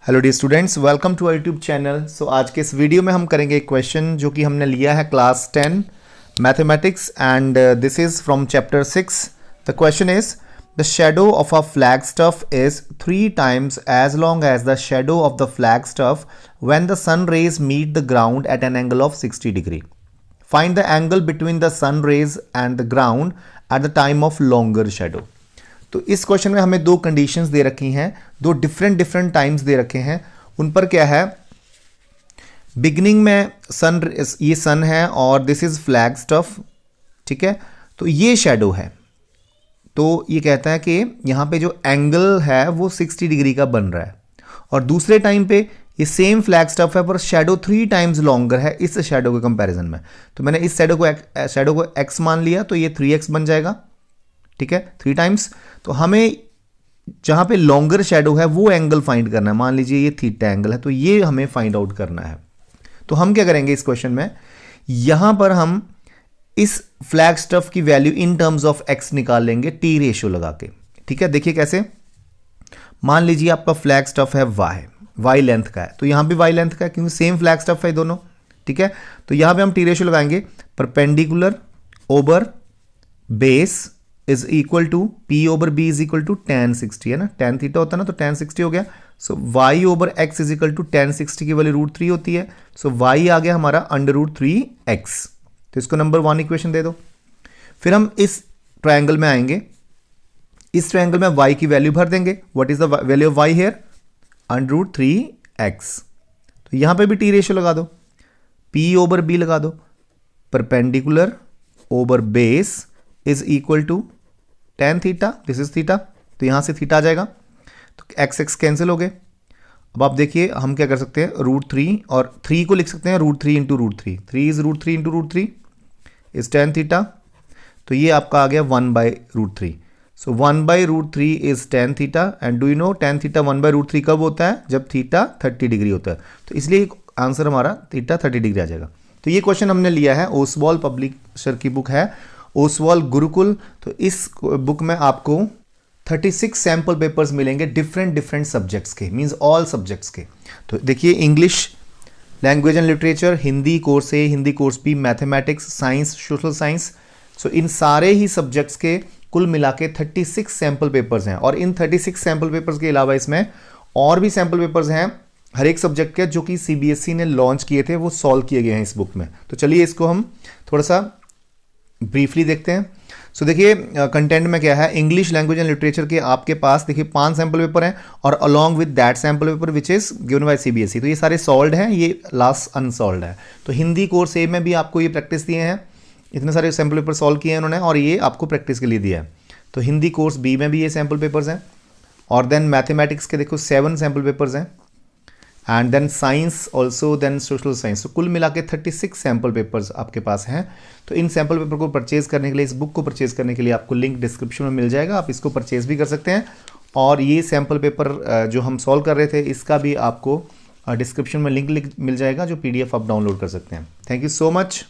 Hello the students, welcome to our YouTube channel. So आज के इस वीडियो में हम करेंगे एक क्वेश्चन जो कि हमने लिया है class 10 mathematics and this is from chapter 6। The question is the shadow of a flag staff is 3 times as long as the shadow of the flag staff when the sun rays meet the ground at an angle of 60 degree. Find the angle between the sun rays and the ground at the time of longer shadow. तो इस question में हमें दो conditions दे रखी हैं, दो different times they रखे हैं। उन पर क्या है, बिगिनिंग में सन, ये सन है और दिस इज फ्लैग स्टफ, ठीक है। तो ये शेडो है, तो ये कहता है कि यहाँ पे जो एंगल है वो 60 डिग्री का बन रहा है। और दूसरे टाइम पे ये सेम फ्लैग स्टफ है पर शेडो 3 times लॉन्गर है इस शेडो के कंपैरिजन में। तो मैंने इस शेडो को x मान लिया, तो ये 3x बन जाएगा, ठीक है, 3 times। तो हमें जहां पे लॉन्गर शेडो है वो एंगल फाइंड करना है। मान लीजिए ये थीटा एंगल है, तो ये हमें फाइंड आउट करना है। तो हम क्या करेंगे इस क्वेश्चन में, यहां पर हम इस फ्लैग स्टफ की value in terms of x निकाल लेंगे टी रेशियो लगा के, ठीक है। देखिए कैसे, मान लीजिए आपका फ्लैग स्टफ है वाई लेंथ का है, तो यहां भी वाई लेंथ का है क्योंकि सेम फ्लैग स्टफ है दोनों, ठीक है। तो यहां पे हम टी रेशियो लगाएंगे, perpendicular over base is equal to P over B is equal to tan 60, है ना, tan थीटा होता है ना, तो tan 60 हो गया। So y over x is equal to tan 60 की वैल्यू √3 होती है। सो y आ गया हमारा √3x। तो इसको नंबर 1 इक्वेशन दे दो। फिर हम इस ट्रायंगल में आएंगे, इस ट्रायंगल में y की वैल्यू भर देंगे। What is the value of y here, √3x। तो यहां पे भी टी रेशियो लगा दो, p ओवर b लगा दो, perpendicular over base is equal to tan theta, this is theta, तो यहां से थीटा आ जाएगा, तो x कैंसिल हो गए। अब आप देखिए हम क्या कर सकते हैं, √3 और 3 को लिख सकते हैं √3 into √3, 3 is √3 into √3 is tan theta. तो ये आपका आ गया 1/√3। सो 1/√3 is tan theta and do you know tan theta 1/√3 कब होता है, जब थीटा 30 डिग्री होता है। तो इसलिए आंसर हमारा थीटा 30 डिग्री आ जाएगा। तो ये क्वेश्चन हमने लिया है, ओसवाल पब्लिशर की बुक है, ओसवाल गुरुकुल। तो इस बुक में आपको 36 सैंपल पेपर्स मिलेंगे डिफरेंट सब्जेक्ट्स के, मींस ऑल सब्जेक्ट्स के। तो देखिए, English language and literature, Hindi course A, Hindi course B, mathematics, science, social science. So इन सारे ही सब्जेक्ट्स के कुल मिला के 36 सैंपल पेपर्स हैं। और इन 36 सैंपल पेपर्स के अलावा इसमें और भी सैंपल पेपर्स हैं हर एक सब्जेक्ट के, जो कि CBSE ने लॉन्च किए थे, वो सॉल्व किए गए हैं इस बुक में। तो चलिए इसको हम थोड़ा सा ब्रीफली देखते हैं। सो देखिए कंटेंट में क्या है, इंग्लिश लैंग्वेज एंड लिटरेचर के आपके पास देखिए 5 सैंपल पेपर हैं और along with that sample paper which is given by CBSE। तो ये सारे सॉल्व्ड हैं, ये लास्ट अनसॉल्व्ड है। तो हिंदी कोर्स ए में भी आपको ये प्रैक्टिस दिए हैं, इतने सारे सैंपल पेपर सॉल्व किए हैं उन्होंने और ये आपको प्रैक्टिस के लिए दिया है। तो हिंदी कोर्स बी में भी ये सैंपल पेपर्स हैं। और देन मैथमेटिक्स के देखो 7 सैंपल पेपर्स हैं, and then science also, then social science. तो कुल मिला के 36 सैंपल पेपर्स आपके पास हैं। तो इन सैंपल पेपर को परचेज करने के लिए, इस बुक को परचेज करने के लिए आपको लिंक डिस्क्रिप्शन में मिल जाएगा, आप इसको परचेज भी कर सकते हैं। और ये सैंपल पेपर जो हम सॉल्व कर रहे थे, इसका भी आपको डिस्क्रिप्शन में लिंक मिल जाएगा, जो PDF आप डाउनलोड कर सकते हैं। Thank you so much.